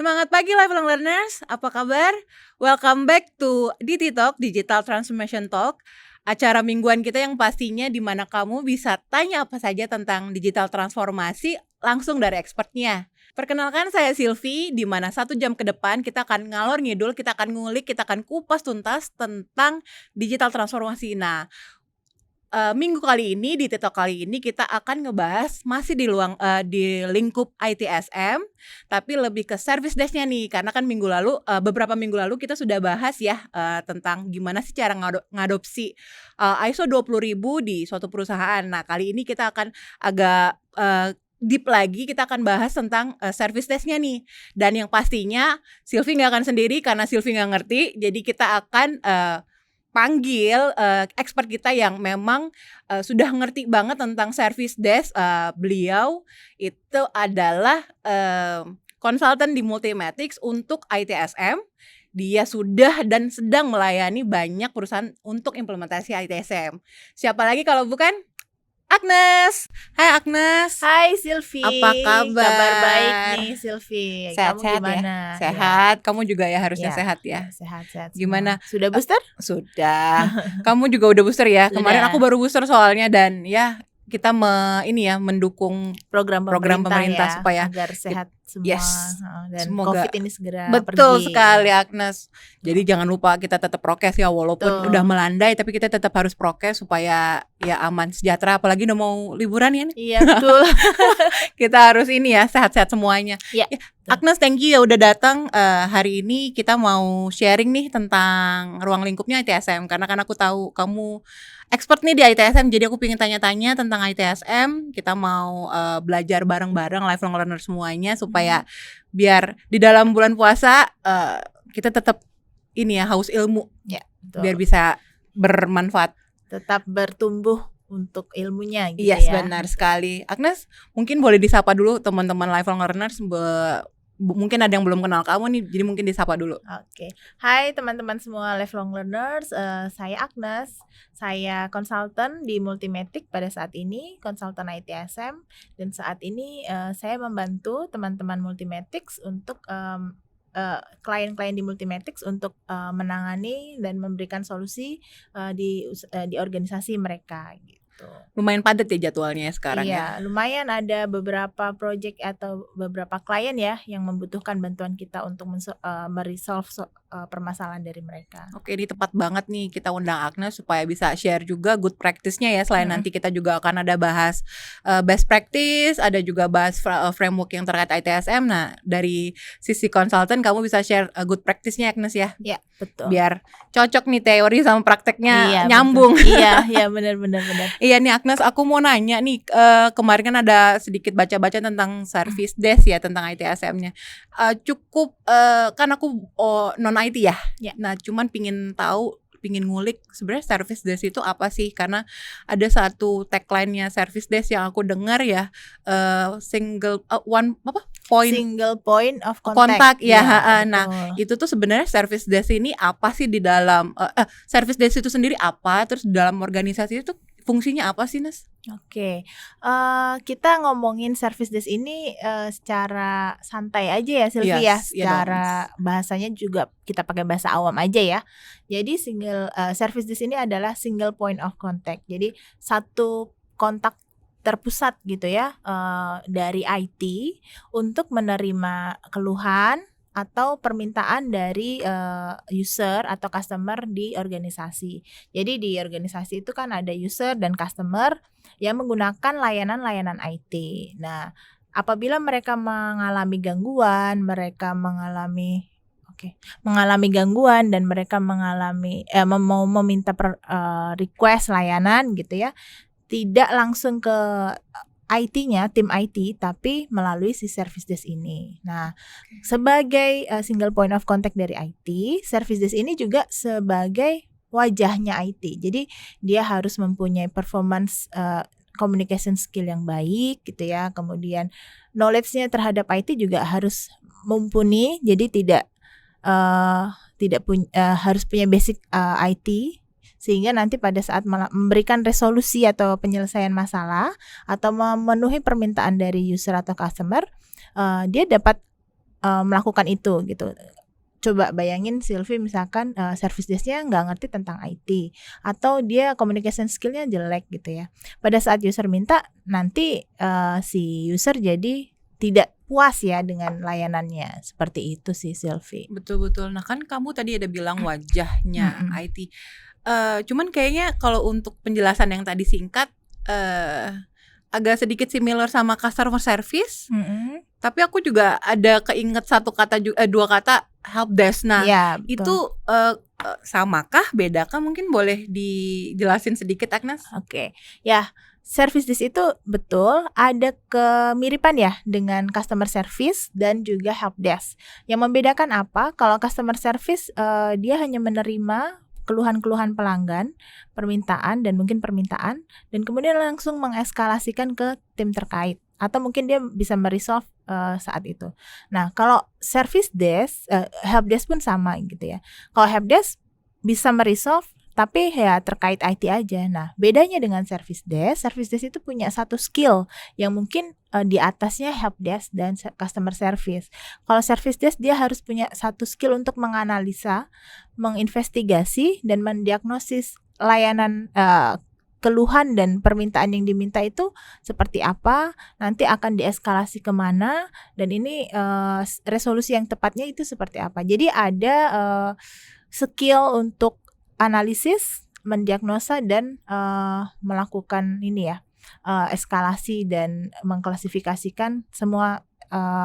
Semangat pagi lifelong learners, apa kabar? Welcome back to DT Talk, Digital Transformation Talk. Acara mingguan kita yang pastinya di mana kamu bisa tanya apa saja tentang digital transformasi langsung dari expertnya. Perkenalkan saya Silvi, di mana 1 jam ke depan kita akan ngalor ngidul, kita akan ngulik, kita akan kupas tuntas tentang digital transformasi. Nah, minggu kali ini, di TikTok kali ini kita akan ngebahas masih di lingkup ITSM, tapi lebih ke service desk-nya nih, karena kan beberapa minggu lalu kita sudah bahas ya tentang gimana sih cara ngadopsi ISO 20.000 di suatu perusahaan. Nah, kali ini kita akan agak deep lagi, kita akan bahas tentang service desk-nya nih. Dan yang pastinya Silvi nggak akan sendiri karena Silvi nggak ngerti, jadi kita akan panggil expert kita yang memang sudah ngerti banget tentang service desk. Beliau itu adalah konsultan di Multimatic untuk ITSM. Dia sudah dan sedang melayani banyak perusahaan untuk implementasi ITSM. Siapa lagi kalau bukan Agnes. Hai Agnes. Hai Silvi. Apa kabar? Kabar baik nih Silvi. Sehat, Kamu gimana? Ya? Sehat. Kamu juga ya harusnya sehat ya. Sehat. Gimana? Sudah booster? Sudah. Kamu juga udah booster ya? Kemarin aku baru booster soalnya, dan ya kita mendukung program pemerintah ya, supaya agar sehat semua. Yes. Dan Semoga COVID ini segera betul pergi. sekali Agnes. Jadi jangan lupa kita tetap prokes ya, walaupun udah melandai tapi kita tetap harus prokes supaya ya aman sejahtera, apalagi udah mau liburan ya nih. Iya betul. Kita harus sehat-sehat semuanya. Ya. Agnes, thank you ya udah datang. Hari ini kita mau sharing nih tentang ruang lingkupnya ITSM, karena kan aku tahu kamu expert nih di ITSM, jadi aku pengen tanya-tanya tentang ITSM. Kita mau belajar bareng-bareng lifelong learner semuanya, supaya biar di dalam bulan puasa kita tetap haus ilmu. Ya, betul. Biar bisa bermanfaat. Tetap bertumbuh untuk ilmunya gitu Yes, ya. benar sekali. Agnes, mungkin boleh disapa dulu teman-teman lifelong learners. Mungkin ada yang belum kenal kamu nih, jadi mungkin disapa dulu. Oke. Hai teman-teman semua lifelong learners, saya Agnes. Saya konsultan di Multimatic pada saat ini, konsultan ITSM, dan saat ini saya membantu teman-teman Multimatic untuk klien-klien di Multimatic untuk menangani dan memberikan solusi di organisasi mereka gitu. Lumayan padat ya jadwalnya sekarang ya. Iya, lumayan ada beberapa project atau beberapa klien ya yang membutuhkan bantuan kita untuk meresolve permasalahan dari mereka. Oke, ini tepat banget nih kita undang Agnes supaya bisa share juga good practice-nya ya. Selain nanti kita juga akan ada bahas best practice, ada juga bahas framework yang terkait ITSM. Nah, dari sisi konsultan kamu bisa share good practice-nya Agnes ya. Iya, betul. Biar cocok nih teori sama prakteknya nyambung. Iya, benar. Iya nih Agnes, aku mau nanya nih, kemarin kan ada sedikit baca-baca tentang service desk ya, tentang ITSM-nya. Cukup kan aku non IT ya. Nah, cuman pingin ngulik sebenarnya service desk itu apa sih? Karena ada satu tagline-nya service desk yang aku dengar ya, single point of contact ya. Nah, itu tuh sebenarnya service desk ini apa sih di dalam service desk itu sendiri apa? Terus di dalam organisasi itu fungsinya apa sih, Nes? Oke, kita ngomongin service desk ini secara santai aja ya, Silvi ya. Secara bahasanya juga kita pakai bahasa awam aja ya. Jadi service desk ini adalah single point of contact. Jadi satu kontak terpusat gitu ya dari IT untuk menerima keluhan atau permintaan dari user atau customer di organisasi. Jadi di organisasi itu kan ada user dan customer yang menggunakan layanan-layanan IT. Nah, apabila mereka mengalami gangguan, dan mereka mau meminta request layanan gitu ya, tidak langsung ke IT-nya, tim IT, tapi melalui si service desk ini. Nah, sebagai single point of contact dari IT, service desk ini juga sebagai wajahnya IT. Jadi dia harus mempunyai performance communication skill yang baik gitu ya. Kemudian knowledge-nya terhadap IT juga harus mumpuni. Jadi harus punya basic IT, sehingga nanti pada saat memberikan resolusi atau penyelesaian masalah atau memenuhi permintaan dari user atau customer, dia dapat melakukan itu gitu. Coba bayangin Sylvie misalkan service desk-nya nggak ngerti tentang IT atau dia communication skill-nya jelek gitu ya. Pada saat user minta, nanti si user jadi tidak puas ya dengan layanannya. Seperti itu sih Sylvie. Betul-betul. Nah kan kamu tadi ada bilang wajahnya IT. Cuman kayaknya kalau untuk penjelasan yang tadi singkat agak sedikit similar sama customer service. Tapi aku juga ada keinget dua kata help desk. Nah, Ya, itu samakah, bedakah? Mungkin boleh dijelasin sedikit, Agnes? Oke. Ya, service desk itu betul ada kemiripan ya dengan customer service dan juga help desk. Yang membedakan apa? Kalau customer service dia hanya menerima keluhan-keluhan pelanggan, permintaan dan mungkin permintaan, dan kemudian langsung mengeskalasikan ke tim terkait atau mungkin dia bisa meresolve saat itu. Nah, kalau service desk, help desk pun sama gitu ya. Kalau help desk bisa meresolve tapi ya terkait IT aja. Nah, bedanya dengan service desk itu punya satu skill yang mungkin di atasnya help desk dan customer service. Kalau service desk dia harus punya satu skill untuk menganalisa, menginvestigasi dan mendiagnosis layanan keluhan dan permintaan yang diminta itu seperti apa, nanti akan dieskalasi kemana, dan ini resolusi yang tepatnya itu seperti apa. Jadi ada skill untuk analisis, mendiagnosa dan melakukan ini ya, eskalasi dan mengklasifikasikan semua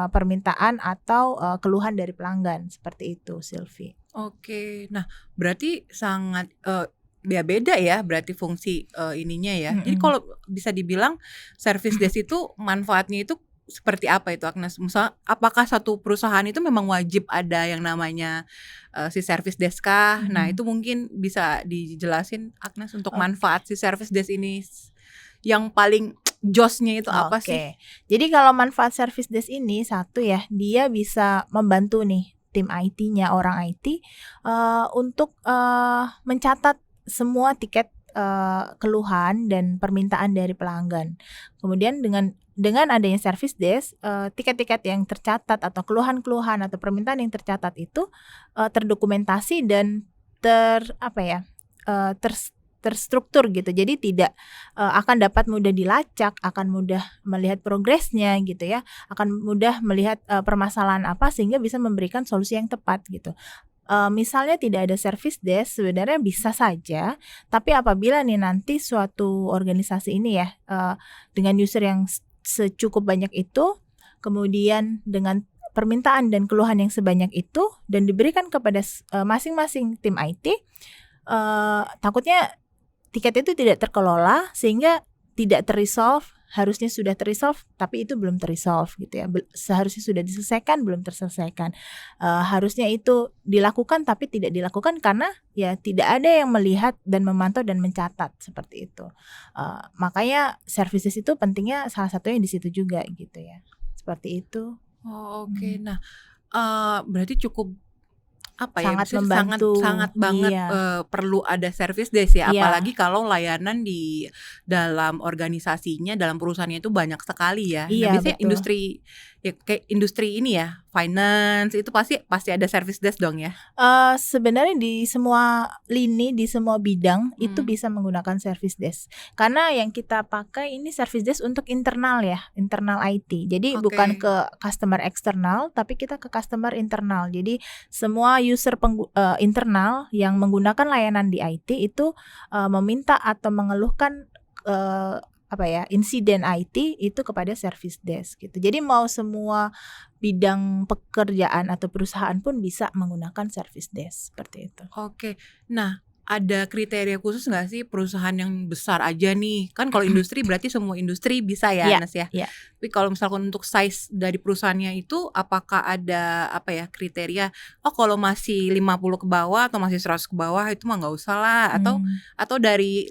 permintaan atau keluhan dari pelanggan, seperti itu Sylvie. Oke, nah berarti sangat ya beda ya berarti fungsi ininya ya. Jadi kalau bisa dibilang service desk itu manfaatnya itu seperti apa itu, Agnes? Misal apakah satu perusahaan itu memang wajib ada yang namanya si service desk kah? Nah, itu mungkin bisa dijelasin, Agnes, untuk manfaat si service desk ini yang paling josnya itu apa sih? Jadi kalau manfaat service desk ini satu ya, dia bisa membantu nih tim IT-nya, orang IT untuk mencatat semua tiket keluhan dan permintaan dari pelanggan. Kemudian dengan adanya service desk, tiket-tiket yang tercatat atau keluhan-keluhan atau permintaan yang tercatat itu terdokumentasi dan terstruktur gitu. Jadi tidak akan dapat mudah dilacak, akan mudah melihat progresnya gitu ya, akan mudah melihat permasalahan apa sehingga bisa memberikan solusi yang tepat gitu. Misalnya tidak ada service desk sebenarnya bisa saja, tapi apabila nih nanti suatu organisasi ini ya dengan user yang secukup banyak itu, kemudian dengan permintaan dan keluhan yang sebanyak itu dan diberikan kepada masing-masing tim IT, takutnya tiket itu tidak terkelola sehingga tidak terresolve. Harusnya sudah terresolve tapi itu belum terresolve gitu ya. Seharusnya sudah diselesaikan belum terselesaikan. Harusnya itu dilakukan tapi tidak dilakukan karena ya tidak ada yang melihat dan memantau dan mencatat seperti itu. Makanya services itu pentingnya salah satunya di situ juga gitu ya. Seperti itu. Oke. Nah, berarti cukup sangat membantu, sangat banget perlu ada service desk ya, apalagi kalau layanan di dalam organisasinya, dalam perusahaannya itu banyak sekali ya. Nah, biasanya industri ya kayak industri ini ya, finance itu pasti ada service desk dong ya. Sebenarnya di semua lini, di semua bidang itu bisa menggunakan service desk. Karena yang kita pakai ini service desk untuk internal ya, internal IT. Jadi bukan ke customer eksternal, tapi kita ke customer internal. Jadi semua user internal yang menggunakan layanan di IT itu meminta atau mengeluhkan insiden IT itu kepada service desk gitu. Jadi mau semua bidang pekerjaan atau perusahaan pun bisa menggunakan service desk seperti itu. Oke. Nah, ada kriteria khusus nggak sih perusahaan yang besar aja nih? Kan kalau industri berarti semua industri bisa ya, Nes ya. Tapi kalau misalkan untuk size dari perusahaannya itu apakah ada kriteria? Oh, kalau masih 50 ke bawah atau masih 100 ke bawah itu mah nggak usah lah, atau dari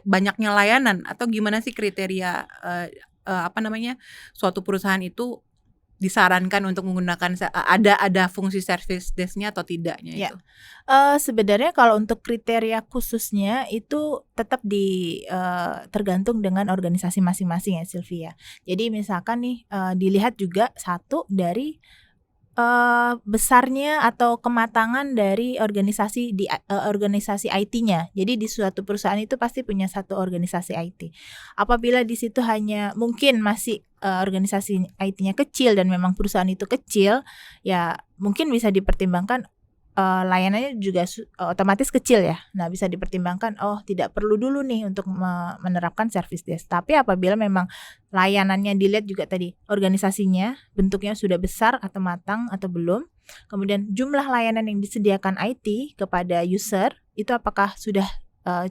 banyaknya layanan, atau gimana sih kriteria suatu perusahaan itu disarankan untuk menggunakan ada fungsi service desk-nya atau tidaknya itu? Sebenarnya kalau untuk kriteria khususnya itu tetap tergantung dengan organisasi masing-masing ya Sylvia. Jadi misalkan nih dilihat juga satu dari besarnya atau kematangan dari organisasi IT-nya. Jadi di suatu perusahaan itu pasti punya satu organisasi IT. Apabila di situ hanya mungkin masih organisasi IT-nya kecil dan memang perusahaan itu kecil, ya mungkin bisa dipertimbangkan layanannya juga otomatis kecil ya. Nah, bisa dipertimbangkan tidak perlu dulu nih untuk menerapkan service desk. Tapi apabila memang layanannya dilihat juga tadi organisasinya bentuknya sudah besar atau matang atau belum, kemudian jumlah layanan yang disediakan IT kepada user itu apakah sudah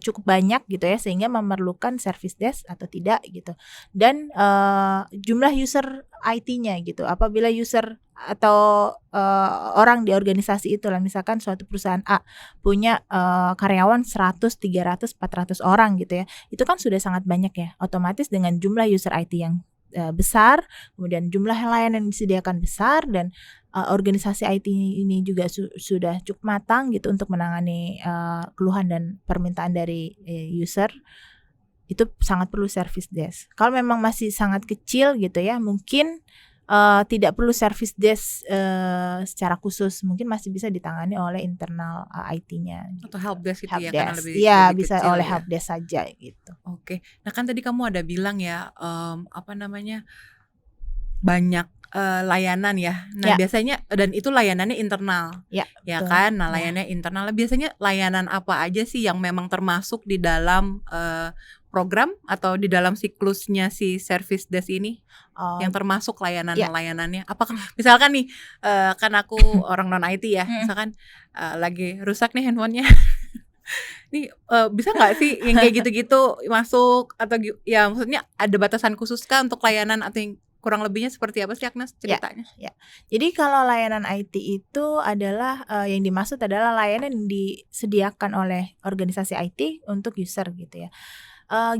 cukup banyak gitu ya sehingga memerlukan service desk atau tidak gitu. Dan jumlah user IT-nya gitu. Apabila user atau orang di organisasi itu lah, misalkan suatu perusahaan A punya karyawan 100, 300, 400 orang gitu ya. Itu kan sudah sangat banyak ya. Otomatis dengan jumlah user IT yang besar, kemudian jumlah layanan yang disediakan besar dan organisasi IT ini juga sudah cukup matang gitu untuk menangani keluhan dan permintaan dari user, itu sangat perlu service desk. Kalau memang masih sangat kecil gitu ya, mungkin tidak perlu service desk secara khusus, mungkin masih bisa ditangani oleh internal IT-nya gitu. Atau helpdesk itu ya, karena lebih bisa kecil oleh ya. helpdesk saja gitu. Oke. Nah kan tadi kamu ada bilang ya banyak layanan ya. Nah biasanya dan itu layanannya internal. Ya betul. kan? Nah layanannya internal. Biasanya layanan apa aja sih yang memang termasuk di dalam program atau di dalam siklusnya si service desk ini? Yang termasuk layanannya. Apakah misalkan nih kan aku orang non IT ya, misalkan lagi rusak nih handphonenya. Nih bisa nggak sih yang kayak gitu-gitu masuk atau ya maksudnya ada batasan khusus kah untuk layanan atau yang kurang lebihnya seperti apa sih Agnes ceritanya? Ya. Jadi kalau layanan IT itu adalah yang dimaksud adalah layanan yang disediakan oleh organisasi IT untuk user gitu ya.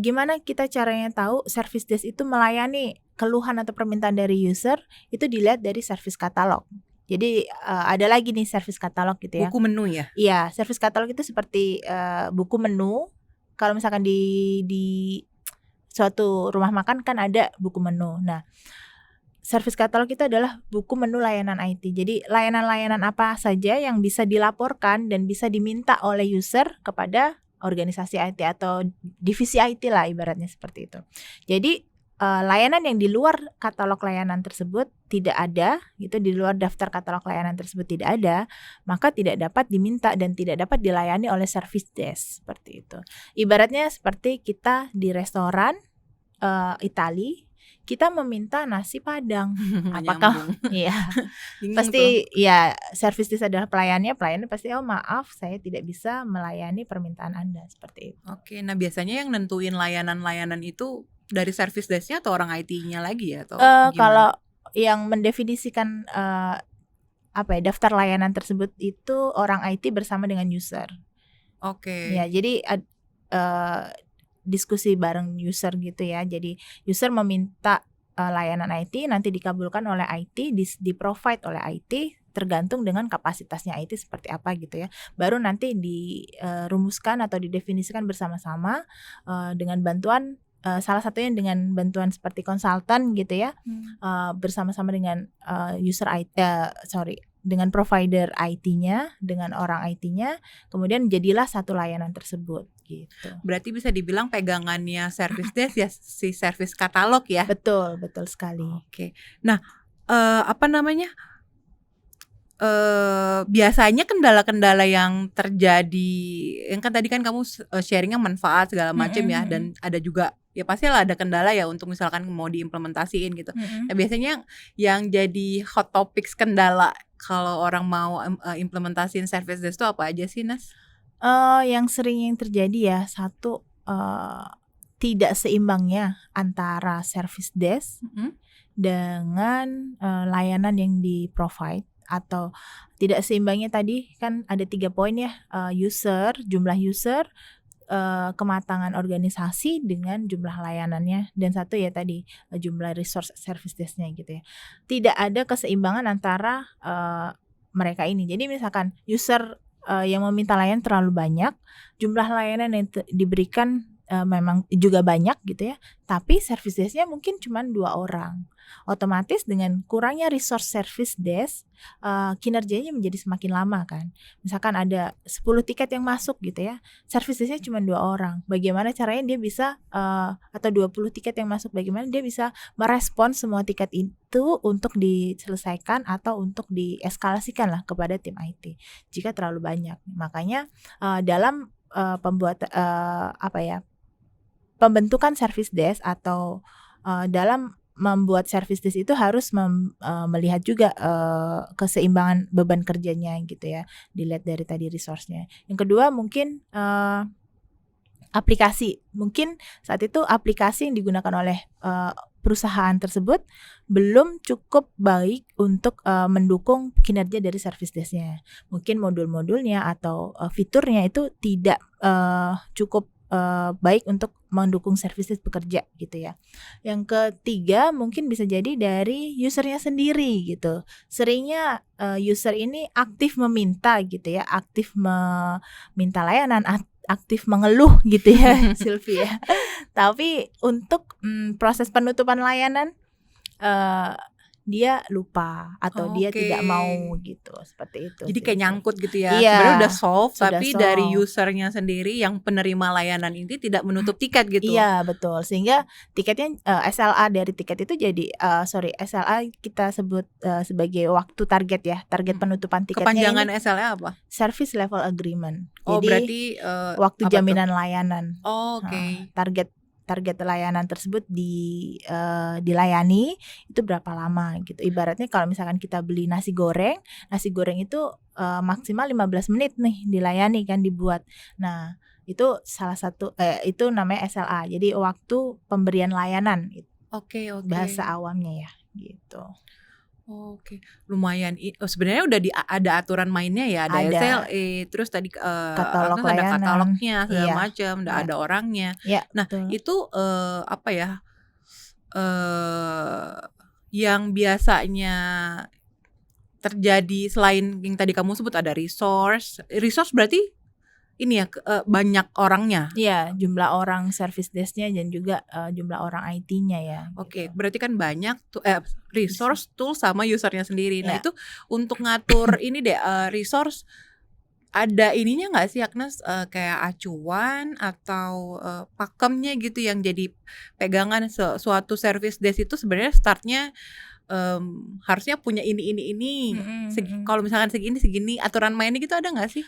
Gimana kita caranya tahu service desk itu melayani keluhan atau permintaan dari user, itu dilihat dari service katalog. Jadi ada lagi nih service katalog gitu ya. Buku menu ya? Iya, service katalog itu seperti buku menu. Kalau misalkan di suatu rumah makan kan ada buku menu. Nah, service katalog itu adalah buku menu layanan IT. Jadi layanan-layanan apa saja yang bisa dilaporkan dan bisa diminta oleh user kepada organisasi IT atau divisi IT lah ibaratnya seperti itu. Jadi layanan yang di luar katalog layanan tersebut tidak ada, gitu, di luar daftar katalog layanan tersebut tidak ada, maka tidak dapat diminta dan tidak dapat dilayani oleh service desk seperti itu. Ibaratnya seperti kita di restoran Itali, kita meminta nasi Padang. Apakah pasti ya service desk adalah pelayannya pasti maaf saya tidak bisa melayani permintaan Anda seperti itu. Oke, nah biasanya yang nentuin layanan-layanan itu dari service desk-nya atau orang IT-nya lagi ya atau kalau yang mendefinisikan daftar layanan tersebut itu orang IT bersama dengan user. Oke. Ya, jadi diskusi bareng user gitu ya. Jadi user meminta layanan IT, nanti dikabulkan oleh IT, di-provide oleh IT tergantung dengan kapasitasnya IT seperti apa gitu ya. Baru nanti dirumuskan atau didefinisikan bersama-sama dengan bantuan salah satunya dengan bantuan seperti konsultan gitu ya. Bersama-sama dengan dengan provider IT-nya, dengan orang IT-nya, kemudian jadilah satu layanan tersebut gitu. Berarti bisa dibilang pegangannya service desk ya si service katalog ya? Betul sekali. Oke. Nah, biasanya kendala-kendala yang terjadi, yang kan tadi kan kamu sharingnya manfaat segala macam ya, dan ada juga ya pastilah ada kendala ya untuk misalkan mau diimplementasiin gitu. Nah biasanya yang jadi hot topics kendala kalau orang mau implementasiin service desk itu apa aja sih Nas? Yang sering terjadi ya satu tidak seimbangnya antara service desk dengan layanan yang di-provide, atau tidak seimbangnya tadi kan ada 3 poin ya, jumlah user, kematangan organisasi dengan jumlah layanannya, dan satu ya tadi jumlah resource service desk-nya gitu ya. Tidak ada keseimbangan antara mereka ini. Jadi misalkan user yang meminta layanan terlalu banyak, jumlah layanan yang diberikan memang juga banyak gitu ya, tapi service desk-nya mungkin cuma 2 orang. Otomatis dengan kurangnya resource service desk, kinerjanya menjadi semakin lama kan. Misalkan ada 10 tiket yang masuk gitu ya, service desk-nya cuma 2 orang. Bagaimana caranya dia bisa atau 20 tiket yang masuk, bagaimana dia bisa merespon semua tiket itu untuk diselesaikan atau untuk dieskalasikan lah kepada tim IT jika terlalu banyak. Makanya dalam pembentukan service desk atau dalam membuat service desk itu harus melihat juga keseimbangan beban kerjanya gitu ya, dilihat dari tadi resource-nya. Yang kedua mungkin aplikasi. Mungkin saat itu aplikasi yang digunakan oleh perusahaan tersebut belum cukup baik untuk mendukung kinerja dari service desk-nya. Mungkin modul-modulnya atau fiturnya itu tidak cukup baik untuk mendukung service desk bekerja gitu ya. Yang ketiga mungkin bisa jadi dari usernya sendiri gitu. Seringnya user ini aktif meminta gitu ya, aktif meminta layanan, aktif mengeluh gitu ya Sylvia. Tapi untuk proses penutupan layanan dia lupa atau dia tidak mau gitu, seperti itu. Jadi kayak nyangkut gitu ya. Iya, sebenarnya udah solve sudah tapi solve. dari usernya sendiri yang penerima layanan ini tidak menutup tiket gitu. Iya betul, sehingga tiketnya SLA dari tiket itu jadi SLA kita sebut sebagai waktu target ya, target penutupan tiketnya. Kepanjangan ini SLA apa? Service Level Agreement. Oh Jadi berarti waktu jaminan layanan. Oke. Target layanan tersebut dilayani itu berapa lama gitu. Ibaratnya kalau misalkan kita beli nasi goreng itu maksimal 15 menit nih dilayani kan, dibuat. Nah, itu salah satu itu namanya SLA. Jadi waktu pemberian layanan. Oke. Bahasa awamnya ya gitu. Oke, lumayan. Sebenarnya udah ada aturan mainnya ya, ada SLA, terus tadi katalog ada layanan, katalognya segala iya, macam, udah ada orangnya. Ya, Nah, betul. itu yang biasanya terjadi selain yang tadi kamu sebut ada resource berarti ini ya banyak orangnya. Iya, jumlah orang service desk-nya dan juga jumlah orang IT-nya ya. Oke, gitu. berarti kan banyak resource, tool sama usernya sendiri. Nah, Ya. itu untuk ngatur ini deh resource ada ininya nggak sih Agnes, kayak acuan atau pakemnya gitu yang jadi pegangan suatu service desk itu sebenarnya startnya harusnya punya ini. Kalau misalkan segini aturan mainnya gitu ada nggak sih?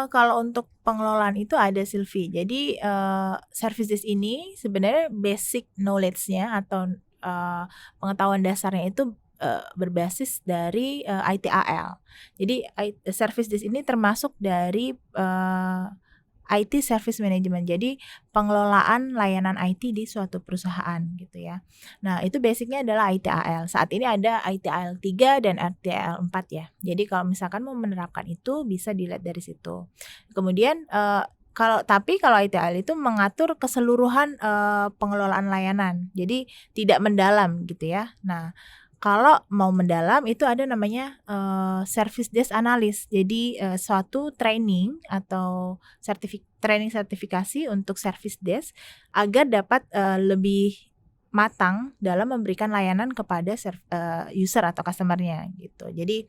Kalau untuk pengelolaan itu ada Sylvie. Jadi service desk ini sebenarnya basic knowledge-nya atau pengetahuan dasarnya itu berbasis dari ITAL. Jadi service desk ini termasuk dari IT Service Management, jadi pengelolaan layanan IT di suatu perusahaan gitu ya. Nah itu basicnya adalah ITAL. Saat ini ada ITAL 3 dan ITAL 4 ya. Jadi kalau misalkan mau menerapkan itu bisa dilihat dari situ. Kemudian kalau ITAL itu mengatur keseluruhan pengelolaan layanan, jadi tidak mendalam gitu ya. Nah kalau mau mendalam itu ada namanya service desk analyst. Jadi suatu training atau training sertifikasi untuk service desk agar dapat lebih matang dalam memberikan layanan kepada user atau customernya gitu. Jadi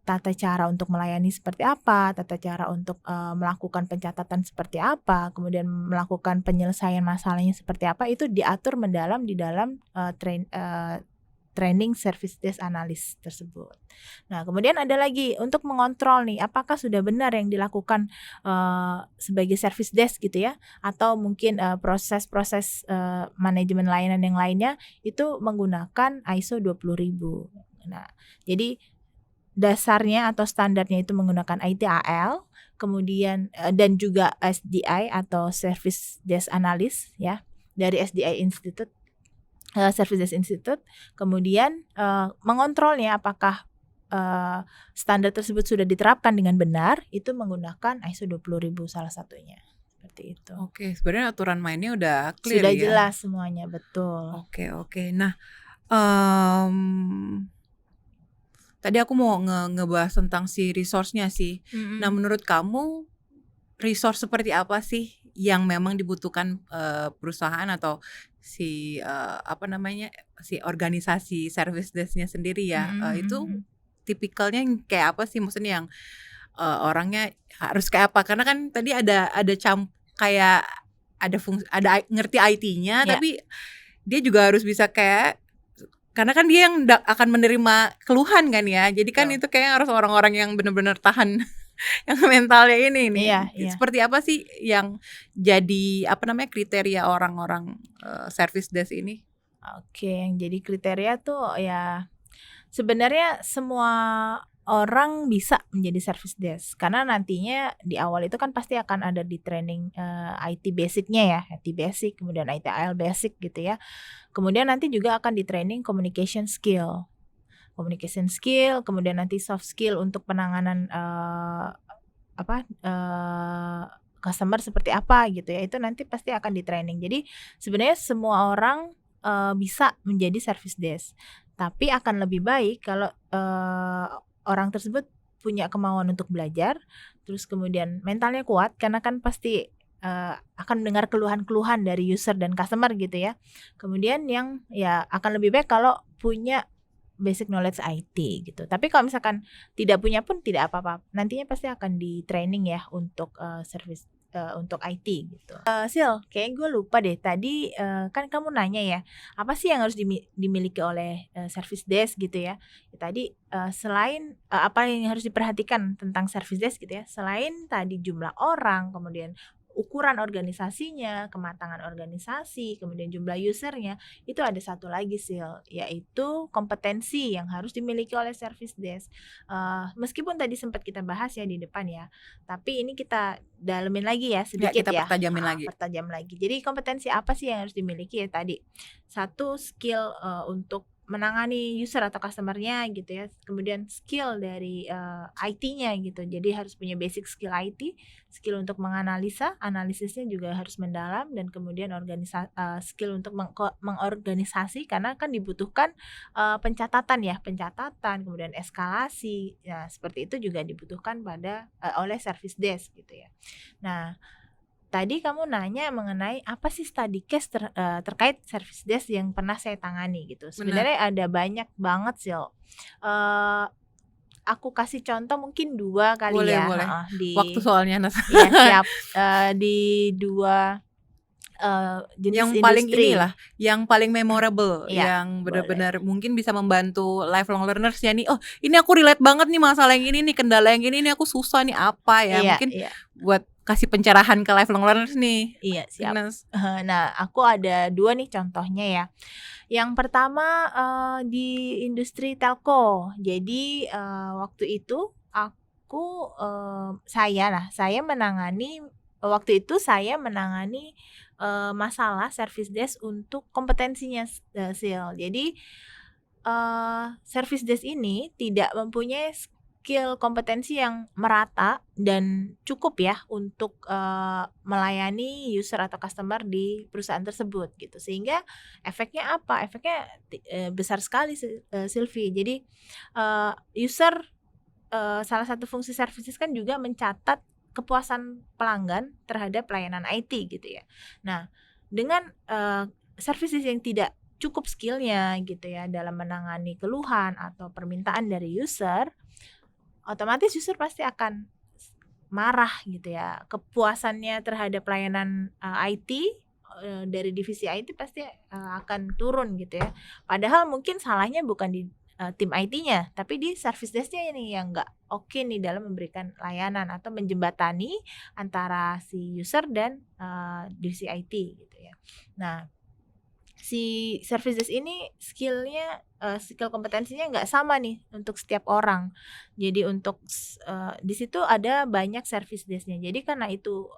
tata cara untuk melayani seperti apa, tata cara untuk melakukan pencatatan seperti apa, kemudian melakukan penyelesaian masalahnya seperti apa, itu diatur mendalam di dalam training service desk analyst tersebut. Nah, kemudian ada lagi untuk mengontrol nih, apakah sudah benar yang dilakukan sebagai service desk gitu ya, atau mungkin proses-proses manajemen layanan yang lainnya itu menggunakan ISO 20000. Nah, jadi dasarnya atau standarnya itu menggunakan ITAL, kemudian dan juga SDI atau Service Desk Analyst ya, dari SDI Institute. Service Desk Institute, kemudian mengontrolnya apakah standar tersebut sudah diterapkan dengan benar, itu menggunakan ISO 20000 salah satunya. Seperti itu. Oke, sebenarnya aturan mainnya udah clear sudah ya. Sudah jelas semuanya, betul. Oke. Nah, tadi aku mau ngebahas tentang si resource-nya sih. Nah, menurut kamu resource seperti apa sih yang memang dibutuhkan perusahaan atau si si organisasi service desk-nya sendiri ya. Itu tipikalnya yang kayak apa sih? Maksudnya yang orangnya harus kayak apa? Karena kan tadi ada kayak ada ngerti IT-nya, tapi dia juga harus bisa kayak, karena kan dia yang akan menerima keluhan kan ya. Jadi kan itu kayak harus orang-orang yang benar-benar tahan yang mentalnya ini nih. Seperti apa sih yang jadi kriteria orang-orang service desk ini? Oke, yang jadi kriteria tuh ya sebenarnya semua orang bisa menjadi service desk karena nantinya di awal itu kan pasti akan ada di training IT basic-nya ya, IT basic, kemudian ITIL basic gitu ya. Kemudian nanti juga akan di training communication skill, kemudian nanti soft skill untuk penanganan customer seperti apa gitu ya, itu nanti pasti akan di training. Jadi sebenarnya semua orang bisa menjadi service desk, tapi akan lebih baik kalau orang tersebut punya kemauan untuk belajar, terus kemudian mentalnya kuat karena kan pasti akan mendengar keluhan-keluhan dari user dan customer gitu ya. Kemudian yang ya akan lebih baik kalau punya basic knowledge IT gitu. Tapi kalau misalkan tidak punya pun tidak apa-apa. Nantinya pasti akan di training ya untuk service untuk IT gitu. Sil, kayaknya gue lupa deh tadi kan kamu nanya ya, apa sih yang harus dimiliki oleh service desk gitu ya. Tadi selain apa yang harus diperhatikan tentang service desk gitu ya, selain tadi jumlah orang, kemudian ukuran organisasinya, kematangan organisasi, kemudian jumlah usernya, itu ada satu lagi Sil, yaitu kompetensi yang harus dimiliki oleh service desk. Meskipun tadi sempat kita bahas ya di depan ya, tapi ini kita dalemin lagi ya sedikit kita pertajamin lagi. Pertajam lagi. Jadi kompetensi apa sih yang harus dimiliki ya tadi? Satu, skill untuk menangani user atau customernya gitu ya, kemudian skill dari IT-nya gitu, jadi harus punya basic skill IT, skill untuk menganalisa, analisisnya juga harus mendalam, dan kemudian skill untuk mengorganisasi karena kan dibutuhkan pencatatan, kemudian eskalasi, ya seperti itu juga dibutuhkan oleh service desk gitu ya. Nah, tadi kamu nanya mengenai apa sih study case terkait service desk yang pernah saya tangani gitu. Sebenarnya ada banyak banget sih. Aku kasih contoh mungkin 2 kali boleh, ya. Boleh. Waktu soalnya Iya siap. Di 2 jenis yang industri. Paling inilah, yang paling memorable, yang benar-benar boleh. mungkin bisa membantu lifelong learners ya nih. Oh, ini aku relate banget nih masalah yang ini nih, kendala yang ini nih aku susah nih apa ya. Mungkin buat kasih pencerahan ke lifelong learners nih. Iya, siap. Nah, aku ada 2 nih contohnya ya. Yang pertama di industri telco. Jadi waktu itu saya menangani masalah service desk untuk kompetensinya Sil. Jadi service desk ini tidak mempunyai skill kompetensi yang merata dan cukup ya untuk melayani user atau customer di perusahaan tersebut gitu, sehingga efeknya apa? Efeknya besar sekali Sylvie. Jadi salah satu fungsi services kan juga mencatat kepuasan pelanggan terhadap pelayanan IT gitu ya. Nah, dengan services yang tidak cukup skillnya gitu ya dalam menangani keluhan atau permintaan dari user, otomatis user pasti akan marah gitu ya. Kepuasannya terhadap pelayanan IT dari divisi IT pasti akan turun gitu ya. Padahal mungkin salahnya bukan di tim IT-nya, tapi di service desk-nya ini yang nggak oke nih dalam memberikan layanan atau menjembatani antara si user dan divisi IT gitu ya. Nah, si service desk ini skill kompetensinya nggak sama nih untuk setiap orang. Jadi untuk di situ ada banyak service desk-nya. Jadi karena itu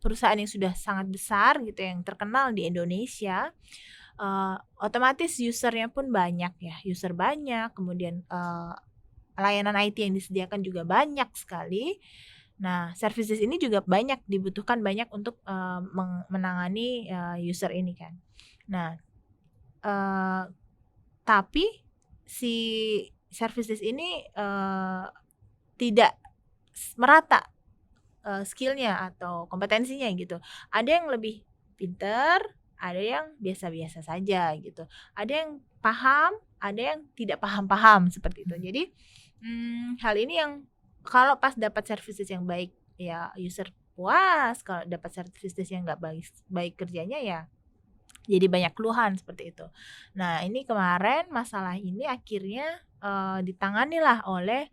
perusahaan yang sudah sangat besar gitu, yang terkenal di Indonesia, otomatis usernya pun banyak ya. User banyak, kemudian layanan IT yang disediakan juga banyak sekali. Nah, service desk ini juga dibutuhkan banyak untuk menangani user ini kan. Nah, tapi si service desk ini tidak merata skillnya atau kompetensinya gitu. Ada yang lebih pinter, ada yang biasa-biasa saja gitu. Ada yang paham, ada yang tidak paham-paham seperti itu. Jadi hal ini yang kalau pas dapat services yang baik ya user puas, kalau dapat services yang nggak baik kerjanya ya jadi banyak keluhan seperti itu. Nah ini kemarin masalah ini akhirnya ditanganilah oleh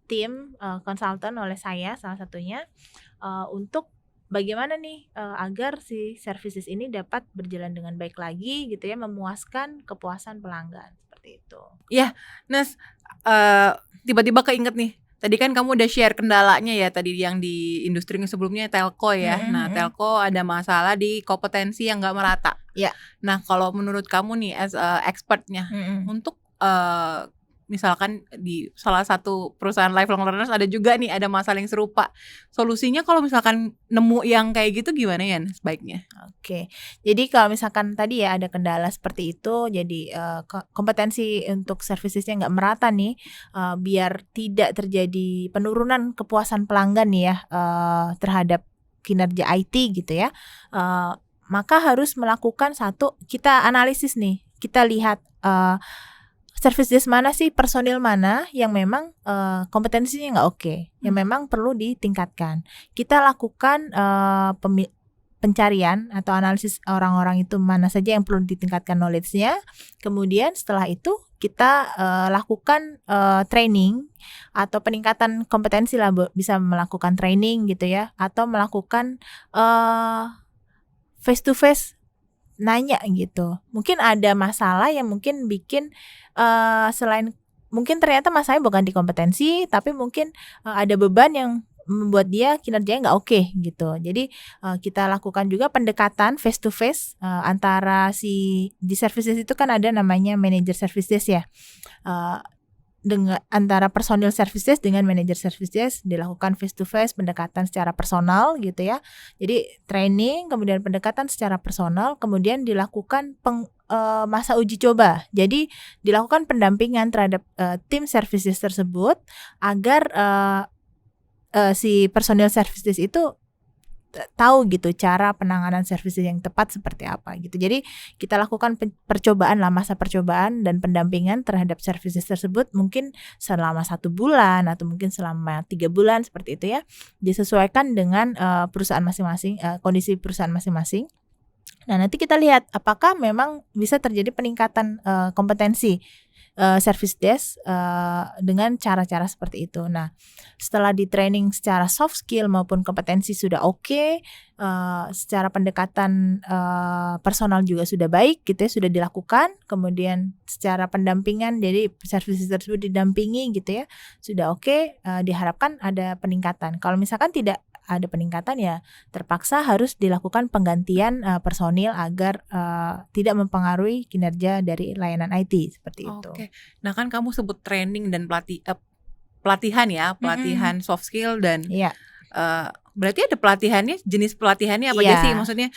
tim konsultan oleh saya salah satunya untuk bagaimana nih agar si services ini dapat berjalan dengan baik lagi gitu ya, memuaskan kepuasan pelanggan seperti itu. Ya, Nas, tiba-tiba keinget nih. Tadi kan kamu udah share kendalanya ya tadi yang di industri sebelumnya telco ya. Nah, telco ada masalah di kompetensi yang nggak merata. Ya. Nah, kalau menurut kamu nih as expertnya untuk misalkan di salah satu perusahaan lifelong learners ada juga nih ada masalah yang serupa. Solusinya kalau misalkan nemu yang kayak gitu gimana ya sebaiknya? Oke. Jadi kalau misalkan tadi ya ada kendala seperti itu, jadi kompetensi untuk servicesnya nggak merata nih, biar tidak terjadi penurunan kepuasan pelanggan nih ya terhadap kinerja IT gitu ya. Maka harus melakukan kita analisis nih, kita lihat service desk mana sih, personil mana yang memang kompetensinya nggak oke, yang memang perlu ditingkatkan. Kita lakukan pencarian atau analisis orang-orang itu mana saja yang perlu ditingkatkan knowledge-nya. Kemudian setelah itu kita lakukan training atau peningkatan kompetensi lah, bisa melakukan training gitu ya, atau melakukan face to face nanya gitu. Mungkin ada masalah yang mungkin bikin selain mungkin ternyata masalahnya bukan di kompetensi, tapi mungkin ada beban yang membuat dia kinerjanya nggak oke gitu. Jadi kita lakukan juga pendekatan face to face antara di services itu kan ada namanya manager services ya. Dengan antara personil services dengan manager services dilakukan face to face, pendekatan secara personal gitu ya. Jadi training, kemudian pendekatan secara personal, kemudian dilakukan masa uji coba. Jadi dilakukan pendampingan terhadap tim services tersebut agar si personil services itu tahu gitu cara penanganan services yang tepat seperti apa gitu. Jadi kita lakukan percobaan lah, masa percobaan dan pendampingan terhadap services tersebut mungkin selama 1 bulan atau mungkin selama 3 bulan seperti itu ya. Disesuaikan dengan perusahaan masing-masing, kondisi perusahaan masing-masing. Nah nanti kita lihat apakah memang bisa terjadi peningkatan kompetensi service desk dengan cara-cara seperti itu. Nah, setelah di training secara soft skill maupun kompetensi sudah oke, secara pendekatan personal juga sudah baik gitu ya, sudah dilakukan. Kemudian secara pendampingan, jadi service tersebut didampingi gitu ya, sudah oke, diharapkan ada peningkatan. Kalau misalkan tidak ada peningkatan ya terpaksa harus dilakukan penggantian personil agar tidak mempengaruhi kinerja dari layanan IT seperti itu. Oke. Nah kan kamu sebut training dan pelatihan ya, pelatihan soft skill dan berarti ada pelatihannya, jenis pelatihannya apa aja sih? Maksudnya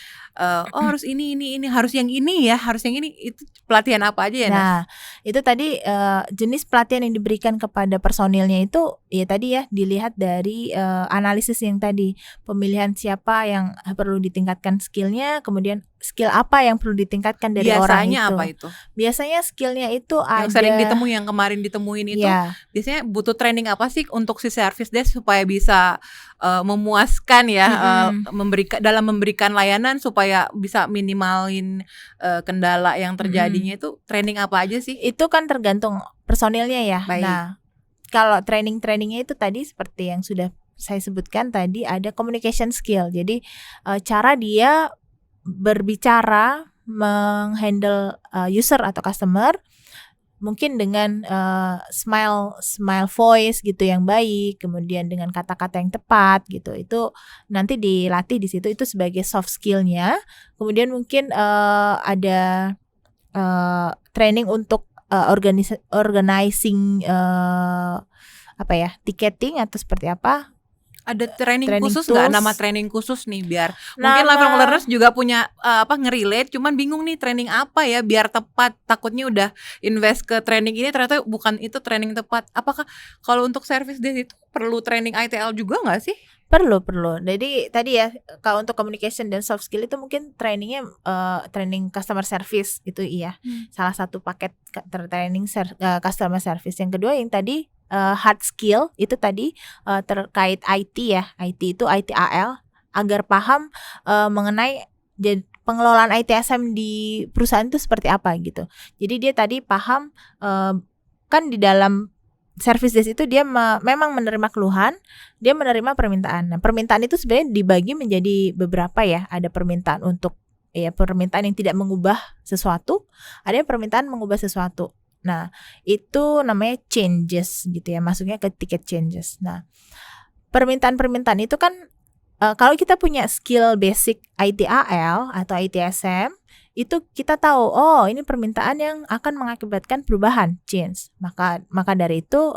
harus ini harus yang ini ya, harus yang ini, itu pelatihan apa aja ya? Nah, itu tadi jenis pelatihan yang diberikan kepada personilnya itu ya tadi ya dilihat dari analisis yang tadi, pemilihan siapa yang perlu ditingkatkan skillnya, kemudian skill apa yang perlu ditingkatkan dari orang itu. Biasanya apa itu? Biasanya skillnya itu yang sering ditemui, yang kemarin ditemuin itu biasanya butuh training apa sih untuk si service desk supaya bisa memuaskan ya, memberikan layanan supaya bisa minimalin kendala yang terjadinya. Itu training apa aja sih? Itu kan tergantung personilnya ya. Baik. Nah, kalau trainingnya itu tadi seperti yang sudah saya sebutkan tadi, ada communication skill. Jadi cara dia berbicara, menghandle user atau customer mungkin dengan smile voice gitu yang baik, kemudian dengan kata-kata yang tepat gitu. Itu nanti dilatih di situ, itu sebagai soft skillnya. Kemudian mungkin ada training untuk organizing ticketing atau seperti apa. Ada training training khusus nggak? tools. Nama training khusus nih biar mungkin lifelong learners juga punya ngerelate, cuman bingung nih training apa ya biar tepat. Takutnya udah invest ke training ini ternyata bukan itu training tepat. Apakah kalau untuk service desk itu perlu training ITL juga nggak sih? Perlu. Jadi tadi ya, kalau untuk communication dan soft skill itu mungkin trainingnya training customer service itu iya. Salah satu paket training customer service. Yang kedua yang tadi hard skill itu tadi terkait IT ya. IT itu ITAL agar paham mengenai pengelolaan ITSM di perusahaan itu seperti apa gitu. Jadi dia tadi paham kan di dalam service desk itu dia memang menerima keluhan, dia menerima permintaan. Nah, permintaan itu sebenarnya dibagi menjadi beberapa ya. Ada permintaan untuk permintaan yang tidak mengubah sesuatu, ada yang permintaan mengubah sesuatu. Nah, itu namanya changes gitu ya. Masuknya ke ticket changes. Nah, permintaan-permintaan itu kan kalau kita punya skill basic ITAL atau ITSM, itu kita tahu ini permintaan yang akan mengakibatkan perubahan change, maka dari itu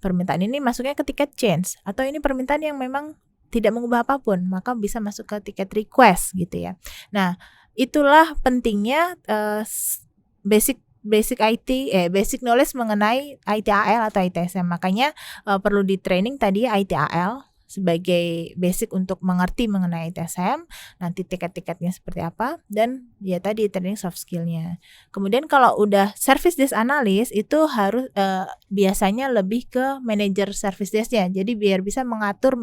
permintaan ini masuknya ke tiket change, atau ini permintaan yang memang tidak mengubah apapun maka bisa masuk ke tiket request gitu ya. Nah, itulah pentingnya basic IT basic knowledge mengenai ITAL atau ITSM. Makanya perlu di training tadi ITAL sebagai basic untuk mengerti mengenai ITSM, nanti tiket-tiketnya seperti apa, dan ya tadi training soft skillnya. Kemudian kalau udah service desk analyst itu harus biasanya lebih ke manager service desknya, jadi biar bisa mengatur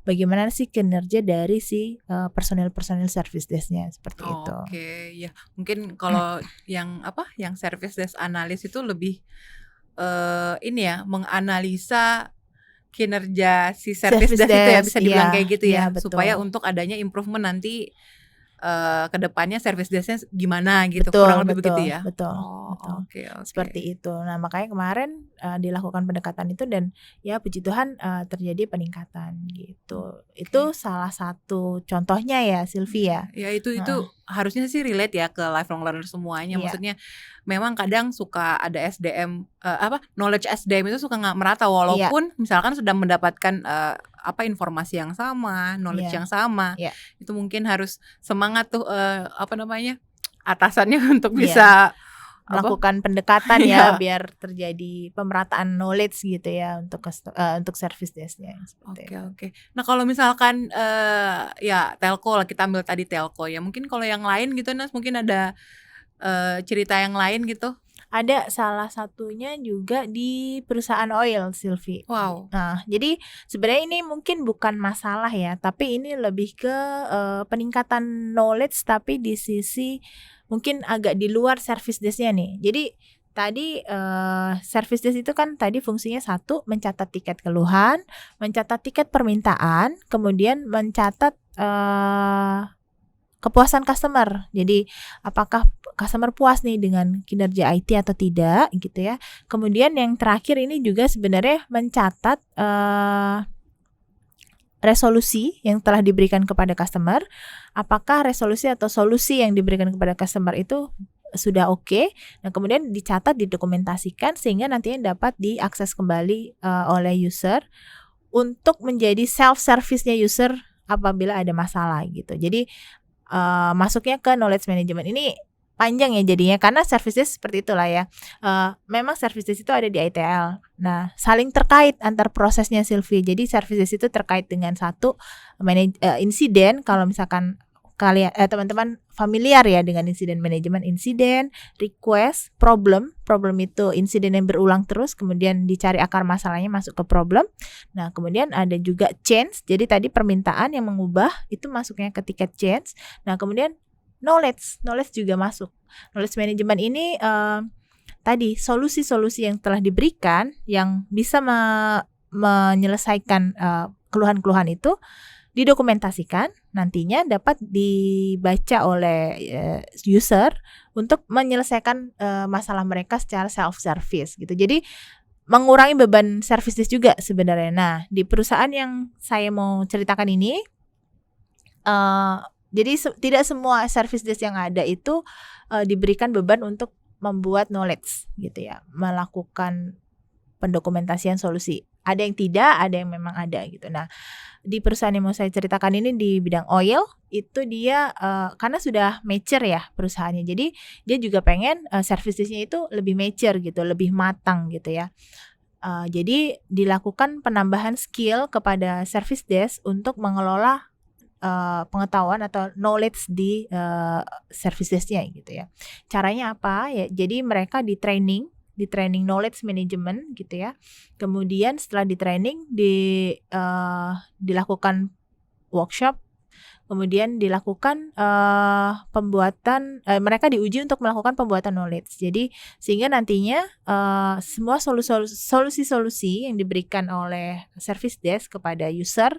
bagaimana sih kinerja dari si personil service desknya seperti itu. Oke, ya mungkin kalau yang service desk analyst itu lebih ini ya, menganalisa kinerja si service desk itu ya, bisa dibilang kayak gitu ya, supaya untuk adanya improvement nanti ke depannya service desk-nya gimana gitu, kurang lebih begitu ya. Betul. Oke. Seperti itu. Nah, makanya kemarin dilakukan pendekatan itu dan ya puji Tuhan terjadi peningkatan gitu. Itu salah satu contohnya ya, Sylvia. Ya itu harusnya sih relate ya ke lifelong learner semuanya. Maksudnya memang kadang suka ada SDM knowledge SDM itu suka nggak merata walaupun misalkan sudah mendapatkan informasi yang sama, knowledge yang sama. Itu mungkin harus semangat tuh atasannya untuk bisa melakukan pendekatan ya biar terjadi pemerataan knowledge gitu ya untuk service desk-nya. Oke. Nah, kalau misalkan ya telco lah, kita ambil tadi telco ya. Mungkin kalau yang lain gitu Nas, mungkin ada cerita yang lain gitu. Ada salah satunya juga di perusahaan oil, Sylvie. Wow. Nah, jadi sebenarnya ini mungkin bukan masalah ya, tapi ini lebih ke peningkatan knowledge tapi di sisi mungkin agak di luar service desk-nya nih. Jadi tadi service desk itu kan tadi fungsinya satu, mencatat tiket keluhan, mencatat tiket permintaan, kemudian mencatat kepuasan customer. Jadi apakah customer puas nih dengan kinerja IT atau tidak gitu ya. Kemudian yang terakhir ini juga sebenarnya mencatat resolusi yang telah diberikan kepada customer. Apakah resolusi atau solusi yang diberikan kepada customer itu sudah oke. Nah, kemudian dicatat, didokumentasikan sehingga nantinya dapat diakses kembali oleh user untuk menjadi self-service-nya user apabila ada masalah gitu. Jadi masuknya ke knowledge management ini panjang ya jadinya karena service desk seperti itulah ya. Memang service desk itu ada di ITL. Nah, saling terkait antar prosesnya, Sylvie. Jadi service desk itu terkait dengan satu insiden. Kalau misalkan kalian teman-teman familiar ya dengan insiden manajemen, insiden, request, problem itu insiden yang berulang terus, kemudian dicari akar masalahnya masuk ke problem. Nah, kemudian ada juga change, jadi tadi permintaan yang mengubah itu masuknya ke tiket change. Nah, kemudian knowledge juga masuk. Knowledge management ini tadi solusi-solusi yang telah diberikan yang bisa menyelesaikan keluhan-keluhan itu didokumentasikan, nantinya dapat dibaca oleh user untuk menyelesaikan masalah mereka secara self-service gitu. Jadi mengurangi beban service desk juga sebenarnya. Nah, di perusahaan yang saya mau ceritakan ini, jadi tidak semua service desk yang ada itu diberikan beban untuk membuat knowledge gitu ya, melakukan pendokumentasian solusi. ada yang tidak, ada yang memang ada gitu. Nah, di perusahaan yang mau saya ceritakan ini di bidang oil itu dia karena sudah mature ya perusahaannya, jadi dia juga pengen service desk-nya itu lebih mature gitu, lebih matang gitu ya. Jadi dilakukan penambahan skill kepada service desk untuk mengelola pengetahuan atau knowledge di service desk-nya gitu ya. Caranya apa ya? Jadi mereka di training knowledge management gitu ya. Kemudian setelah di training dilakukan workshop, kemudian dilakukan pembuatan mereka diuji untuk melakukan pembuatan knowledge. Jadi sehingga nantinya semua solusi-solusi yang diberikan oleh service desk kepada user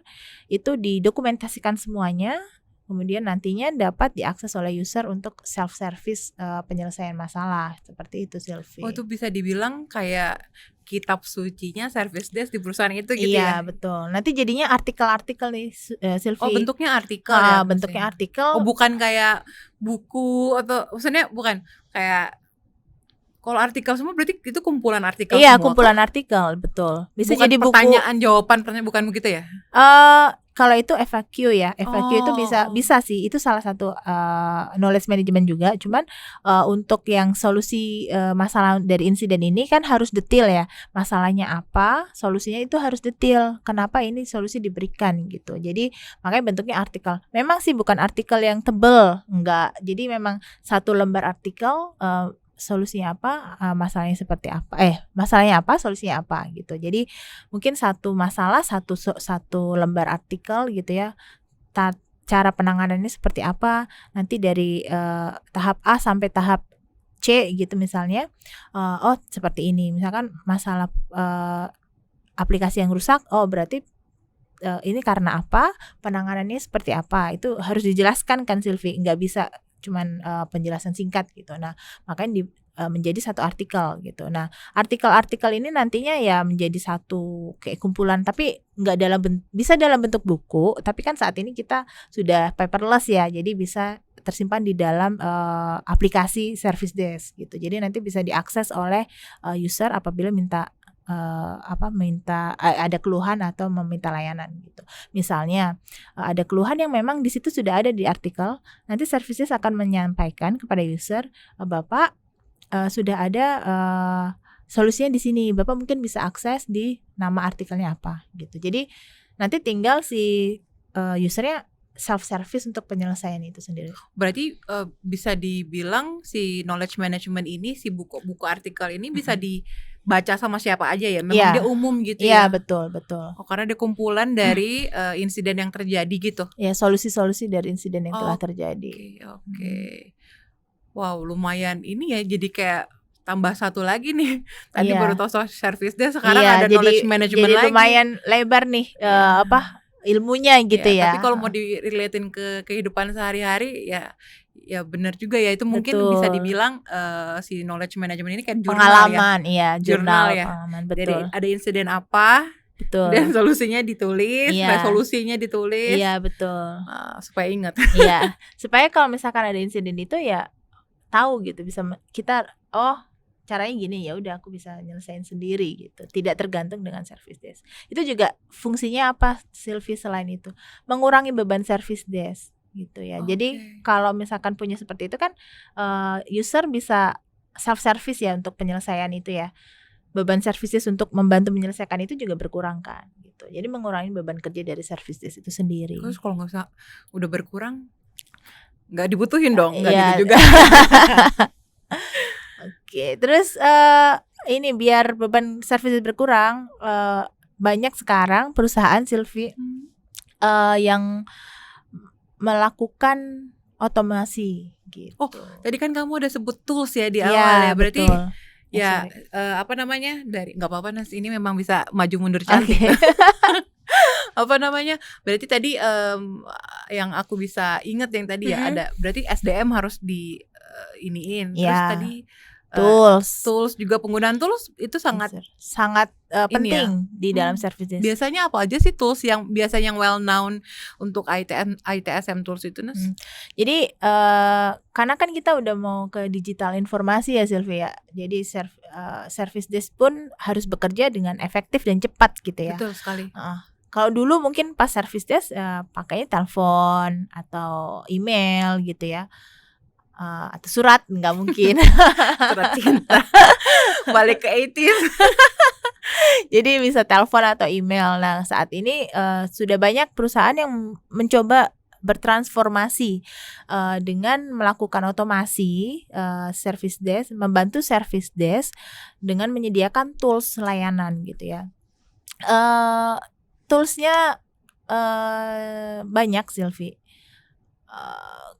itu didokumentasikan semuanya. Kemudian nantinya dapat diakses oleh user untuk self-service penyelesaian masalah. Seperti itu, Sylvie. Oh, itu bisa dibilang kayak kitab sucinya service desk di perusahaan itu gitu ya? Iya, betul. Nanti jadinya artikel-artikel nih, Sylvie. Oh, bentuknya artikel ya? Bentuknya artikel. Oh, bukan kayak buku atau maksudnya bukan kayak kalau artikel semua berarti itu kumpulan artikel Iya, semua? kumpulan artikel, betul. Bisa bukan jadi buku. Pertanyaan jawaban bukan begitu ya? Kalau itu FAQ ya, FAQ itu bisa sih, itu salah satu knowledge management juga. Cuman untuk yang solusi masalah dari insiden ini kan harus detail ya, masalahnya apa, solusinya itu harus detail. Kenapa ini solusi diberikan gitu. Jadi makanya bentuknya artikel. Memang sih bukan artikel yang tebel, enggak. Jadi memang satu lembar artikel. Solusinya apa, masalahnya seperti apa, masalahnya apa, solusinya apa gitu. Jadi mungkin satu masalah satu lembar artikel gitu ya. Cara penanganannya seperti apa, nanti dari tahap A sampai tahap C gitu misalnya. Oh seperti ini, misalkan masalah aplikasi yang rusak, oh berarti ini karena apa, penanganannya seperti apa, itu harus dijelaskan kan Sylvie, nggak bisa cuman penjelasan singkat gitu. Nah, makanya menjadi satu artikel gitu. Nah, artikel-artikel ini nantinya ya menjadi satu kayak kumpulan, tapi nggak bisa dalam bentuk buku, tapi kan saat ini kita sudah paperless ya, jadi bisa tersimpan di dalam aplikasi service desk gitu. Jadi nanti bisa diakses oleh user apabila ada keluhan atau meminta layanan gitu. Misalnya ada keluhan yang memang di situ sudah ada di artikel, nanti services akan menyampaikan kepada user, Bapak sudah ada solusinya di sini, Bapak mungkin bisa akses di nama artikelnya apa gitu. Jadi nanti tinggal si usernya self-service untuk penyelesaian itu sendiri. Berarti bisa dibilang si knowledge management ini, si buku artikel ini bisa dibaca sama siapa aja ya? Memang dia umum gitu ya? Iya, betul. Oh, karena dia kumpulan dari insiden yang terjadi gitu? Ya, solusi-solusi dari insiden yang telah terjadi. Oke. Wow, lumayan ini ya, jadi kayak tambah satu lagi nih. Tadi baru tahu soal service desk, sekarang ada knowledge management lagi. Jadi lumayan lebar nih ilmunya gitu ya. Tapi kalau mau direlatin ke kehidupan sehari-hari ya benar juga ya, itu mungkin bisa dibilang si knowledge management ini kayak pengalaman jurnal ya. Pengalaman, betul. Jadi ada insiden apa, betul, dan solusinya ditulis, solusinya ditulis. Iya, betul. Supaya ingat. Iya, supaya kalau misalkan ada insiden itu ya tahu gitu, bisa kita caranya gini, ya udah aku bisa nyelesain sendiri gitu, tidak tergantung dengan service desk. Itu juga fungsinya apa, Sylvie, selain itu mengurangi beban service desk gitu ya. Jadi kalau misalkan punya seperti itu kan user bisa self service ya untuk penyelesaian itu ya. Beban service desk untuk membantu menyelesaikan itu juga berkurang kan gitu. Jadi mengurangi beban kerja dari service desk itu sendiri. Terus kalau nggak usah udah berkurang, nggak dibutuhin dong, nggak gitu juga. Oke, terus ini biar beban service berkurang, banyak sekarang perusahaan, Sylvie, yang melakukan otomasi gitu. Oh, tadi kan kamu udah sebut tools ya di awal ya, berarti betul. dari nggak apa-apa Nas, ini memang bisa maju mundur cantik. Berarti tadi yang aku bisa ingat yang tadi ya ada, berarti SDM harus di iniin. Terus tadi tools juga penggunaan tools itu sangat penting di dalam service desk. Biasanya apa aja sih tools yang biasanya well known untuk ITSM tools itu, Nas? Jadi karena kan kita udah mau ke digital informasi ya Sylvia. Jadi service desk pun harus bekerja dengan efektif dan cepat gitu ya. Betul sekali. Kalau dulu mungkin pas service desk pakainya telepon atau email gitu ya. Atau surat, nggak mungkin. Surat cinta. Balik ke 80s. Jadi bisa telepon atau email. Nah saat ini sudah banyak perusahaan yang mencoba bertransformasi dengan melakukan otomasi service desk, membantu service desk dengan menyediakan tools layanan gitu ya. Toolsnya banyak Sylvie.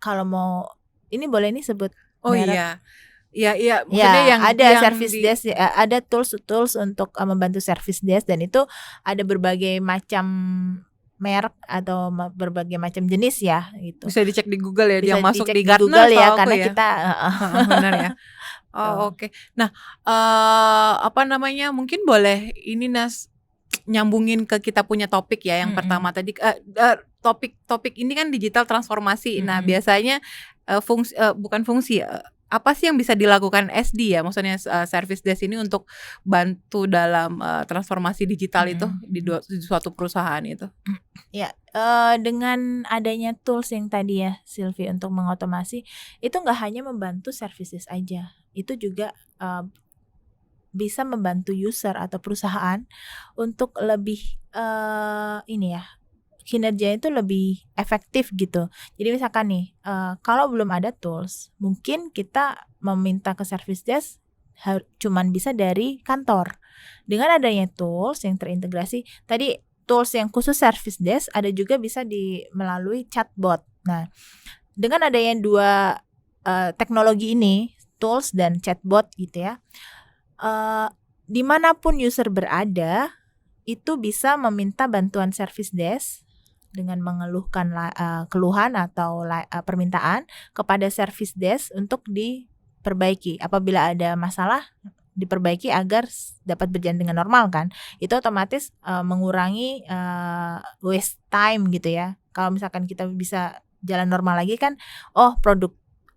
Kalau mau ini boleh nih sebut merek. Iya, maksudnya yang ada service desk, ada tools untuk membantu service desk, dan itu ada berbagai macam merek atau berbagai macam jenis ya gitu. Bisa dicek di Google ya, Bisa yang masuk dicek di di Gartner Google ya, setahu karena aku ya. kita Benar ya. Oke. Nah, apa namanya? Mungkin boleh ini Nas nyambungin ke kita punya topik ya yang pertama tadi. Topik ini kan digital transformasi. Nah, biasanya bukan fungsi, apa sih yang bisa dilakukan SD ya, maksudnya service desk ini untuk bantu dalam transformasi digital itu di suatu perusahaan itu? Ya, dengan adanya tools yang tadi ya Sylvie untuk mengotomasi, itu nggak hanya membantu service desk aja, itu juga bisa membantu user atau perusahaan untuk lebih kinerja itu lebih efektif gitu. Jadi misalkan nih, kalau belum ada tools, mungkin kita meminta ke service desk cuman bisa dari kantor. Dengan adanya tools yang terintegrasi, tadi tools yang khusus service desk ada juga bisa melalui chatbot. Nah, dengan adanya dua teknologi ini, tools dan chatbot gitu ya, dimanapun user berada, itu bisa meminta bantuan service desk dengan mengeluhkan keluhan atau permintaan kepada service desk untuk diperbaiki. Apabila ada masalah, diperbaiki agar dapat berjalan dengan normal kan. Itu otomatis mengurangi waste time gitu ya. Kalau misalkan kita bisa jalan normal lagi kan,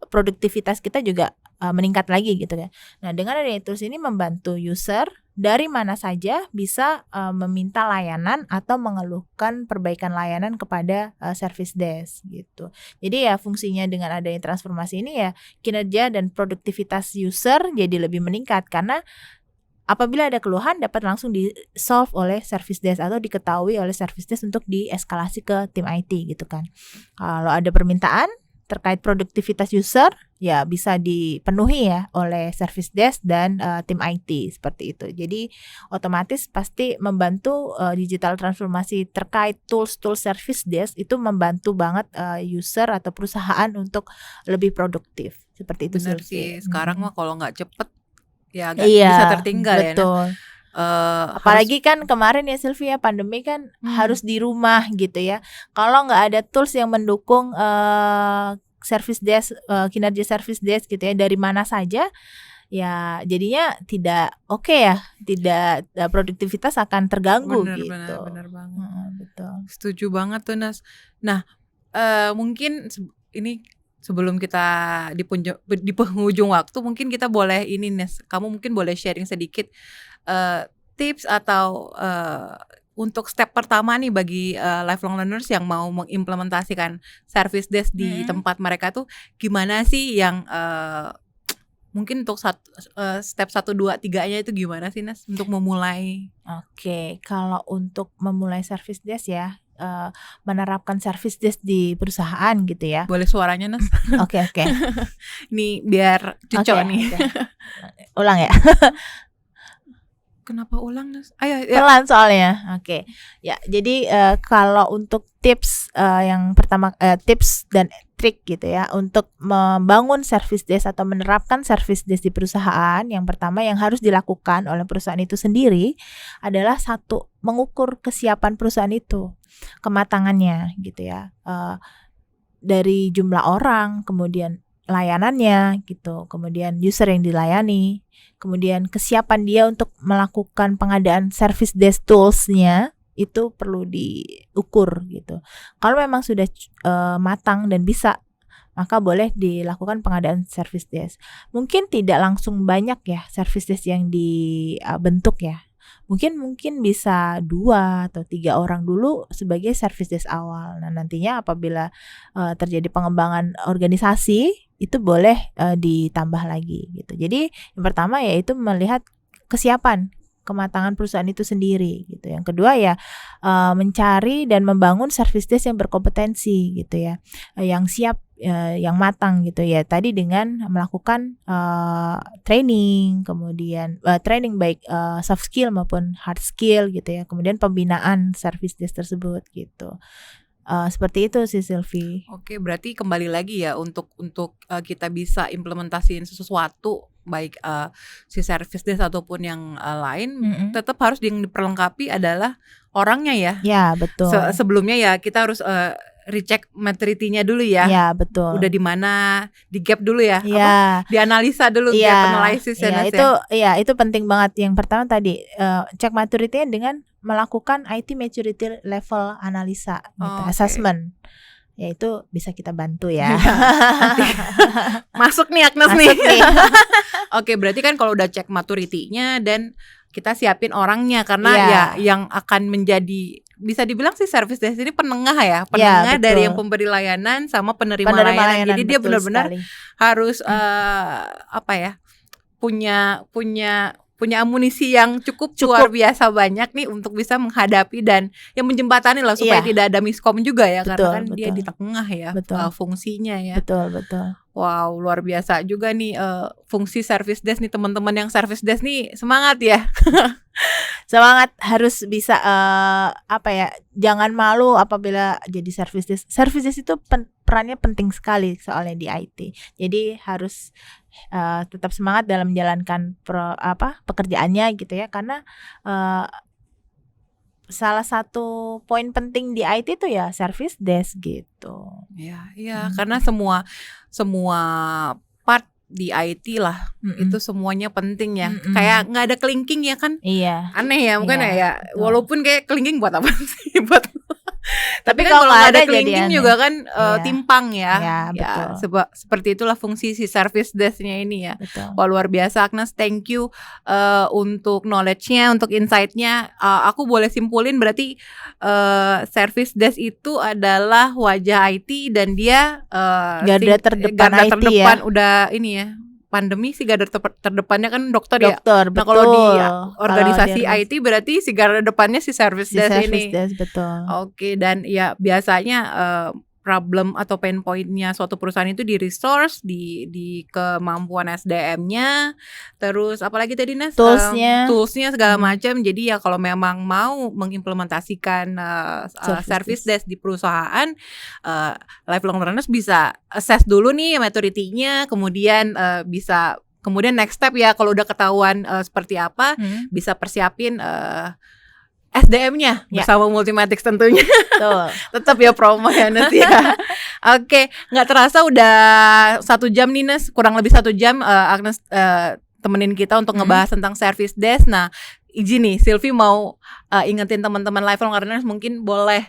produktivitas kita juga meningkat lagi gitu ya. Nah, dengan adanya tools ini membantu user dari mana saja bisa meminta layanan atau mengeluhkan perbaikan layanan kepada service desk gitu. Jadi ya fungsinya dengan adanya transformasi ini ya kinerja dan produktivitas user jadi lebih meningkat, karena apabila ada keluhan dapat langsung di-solve oleh service desk atau diketahui oleh service desk untuk dieskalasi ke tim IT gitu kan. Kalau ada permintaan terkait produktivitas user ya bisa dipenuhi ya oleh service desk dan tim IT seperti itu. Jadi otomatis pasti membantu digital transformasi terkait tools service desk itu membantu banget user atau perusahaan untuk lebih produktif seperti itu. Benar sih. Sekarang mah kalau nggak cepet ya agak bisa tertinggal betul. Ya. Apalagi kan kemarin ya Sylvia, pandemi kan harus di rumah gitu ya. Kalau nggak ada tools yang mendukung service desk, kinerja service desk gitu ya dari mana saja, ya jadinya tidak oke ya, tidak produktivitas akan terganggu gitu. Benar banget. Betul. Setuju banget tuh Nas. Nah, mungkin ini sebelum kita di penghujung waktu, mungkin kita boleh ini Nas, kamu mungkin boleh sharing sedikit tips atau untuk step pertama nih bagi lifelong learners yang mau mengimplementasikan service desk di tempat mereka tuh gimana sih yang mungkin untuk step 1, 2, 3-nya itu gimana sih Nas untuk memulai? Oke, kalau untuk memulai service desk ya, menerapkan service desk di perusahaan gitu ya. Boleh suaranya Nas? Oke. Nih biar cocok nih. Ulang ya. Kenapa ulang Nas? Pelan soalnya. Oke. Ya, jadi kalau untuk tips yang pertama, tips dan trik gitu ya untuk membangun service desk atau menerapkan service desk di perusahaan, yang pertama yang harus dilakukan oleh perusahaan itu sendiri adalah satu, mengukur kesiapan perusahaan itu, kematangannya gitu ya, dari jumlah orang, kemudian layanannya gitu, kemudian user yang dilayani, kemudian kesiapan dia untuk melakukan pengadaan service desk tools-nya itu perlu diukur gitu. Kalau memang sudah matang dan bisa, maka boleh dilakukan pengadaan service desk. Mungkin tidak langsung banyak ya service desk yang dibentuk ya. Mungkin bisa 2 atau 3 orang dulu sebagai service desk awal. Nah, nantinya apabila terjadi pengembangan organisasi itu boleh ditambah lagi gitu. Jadi yang pertama yaitu melihat kesiapan, kematangan perusahaan itu sendiri gitu. Yang kedua ya mencari dan membangun service desk yang berkompetensi gitu ya, yang siap, yang matang gitu ya. Tadi dengan melakukan training, kemudian training baik soft skill maupun hard skill gitu ya. Kemudian pembinaan service desk tersebut gitu. Seperti itu sih Sylvie. Oke, berarti kembali lagi ya untuk kita bisa implementasiin sesuatu baik si service desk ataupun yang lain, tetap harus yang diperlengkapi adalah orangnya ya. Ya, betul. Sebelumnya ya kita harus recheck maturity-nya dulu ya. Ya, betul. Udah di mana, di gap dulu ya. Ya. Dianalisa dulu, gap analysis ya. Itu penting banget. Yang pertama tadi cek maturity-nya dengan melakukan IT maturity level analisa gitu, assessment. Ya itu bisa kita bantu ya. Masuk nih Agnes nih. Oke, berarti kan kalau udah cek maturity-nya dan kita siapin orangnya karena ya yang akan menjadi, bisa dibilang sih service desk ini penengah dari yang pemberi layanan sama penerima layanan. Jadi dia benar-benar harus punya amunisi yang cukup luar biasa banyak nih untuk bisa menghadapi dan yang menjembatani lah supaya tidak ada miskom juga ya. Karena kan dia di tengah ya fungsinya ya. Betul. Wow, luar biasa juga nih fungsi service desk nih teman-teman yang service desk nih, semangat ya. Semangat, harus bisa jangan malu apabila jadi service desk. Service desk itu perannya penting sekali soalnya di IT. Jadi harus tetap semangat dalam menjalankan pekerjaannya gitu ya, karena salah satu poin penting di IT itu ya service desk gitu. Iya, karena semua part di IT lah itu semuanya penting ya. Kayak nggak ada kelingking ya kan? Iya. Aneh ya, bukan ya? Walaupun kayak kelingking buat apa sih? Tapi kan kalau kalau nggak ada kelingking juga kan timpang ya. Betul. Seperti itulah fungsi si service desk-nya ini ya. Betul. Wah, luar biasa Agnes, thank you untuk knowledge-nya, untuk insight-nya. Aku boleh simpulin berarti service desk itu adalah wajah IT dan dia garda terdepan IT terdepan ya. Udah ini ya. Pandemi sih garda terdepannya kan dokter ya. Nah, kalau di organisasi IT berarti si garda depannya si service desk ini. Betul. Oke, dan ya biasanya problem atau pain point-nya suatu perusahaan itu di resource, di kemampuan SDM-nya, terus apalagi tadi Nes, toolsnya segala macam. Jadi ya kalau memang mau mengimplementasikan service desk di perusahaan, lifelong learners bisa assess dulu nih maturity-nya, kemudian kemudian next step ya kalau udah ketahuan seperti apa, bisa persiapin SDM-nya bersama Multimatic tentunya. Tetap ya promo ya nanti ya. Oke, nggak terasa udah 1 jam nih Nes, kurang lebih 1 jam Agnes temenin kita untuk ngebahas tentang service desk. Nah, izin nih Sylvie mau ingetin teman-teman lifelong learners, mungkin boleh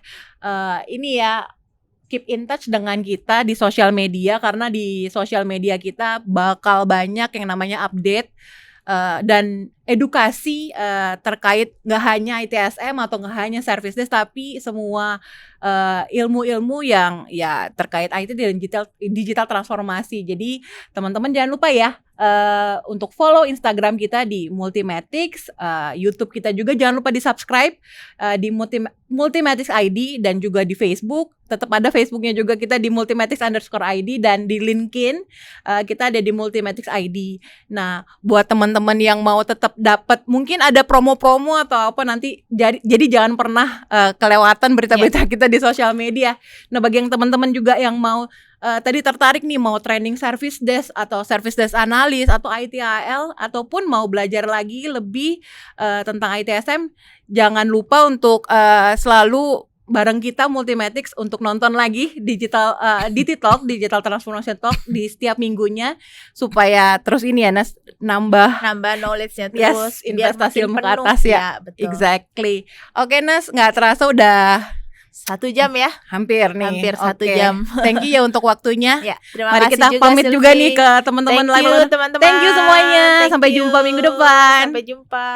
ini ya, keep in touch dengan kita di sosial media, karena di sosial media kita bakal banyak yang namanya update dan edukasi terkait nggak hanya ITSM atau nggak hanya service desk, tapi semua ilmu-ilmu yang ya terkait IT dan digital transformasi. Jadi teman-teman jangan lupa ya untuk follow Instagram kita di Multimatics, YouTube kita juga jangan lupa di subscribe di Multimatics ID, dan juga di Facebook. Tetap ada Facebooknya juga kita di Multimatics_ID, dan di LinkedIn kita ada di Multimatics ID. Nah, buat teman-teman yang mau tetap dapat, mungkin ada promo-promo atau apa nanti, jadi jangan pernah kelewatan berita-berita kita di sosial media. Nah, bagi yang teman-teman juga yang mau tadi tertarik nih mau training service desk atau service desk analis atau ITAL, ataupun mau belajar lagi lebih tentang ITSM, jangan lupa untuk selalu bareng kita Multimatic untuk nonton lagi DT Talk, Digital Transformation Talk di setiap minggunya supaya terus ini ya Nas, nambah knowledge-nya terus, biar investasi ilmu ke penuh. atas ya. Betul. Exactly. Oke Nas, nggak terasa udah 1 jam ya. Hampir nih. Hampir 1 Oke. jam. Thank you ya untuk waktunya. Ya, terima Mari kasih kita juga, pamit Sylvie. juga nih ke teman-teman Thank you, lain. teman-teman. Thank you semuanya. Thank Sampai you. jumpa minggu depan. Sampai jumpa.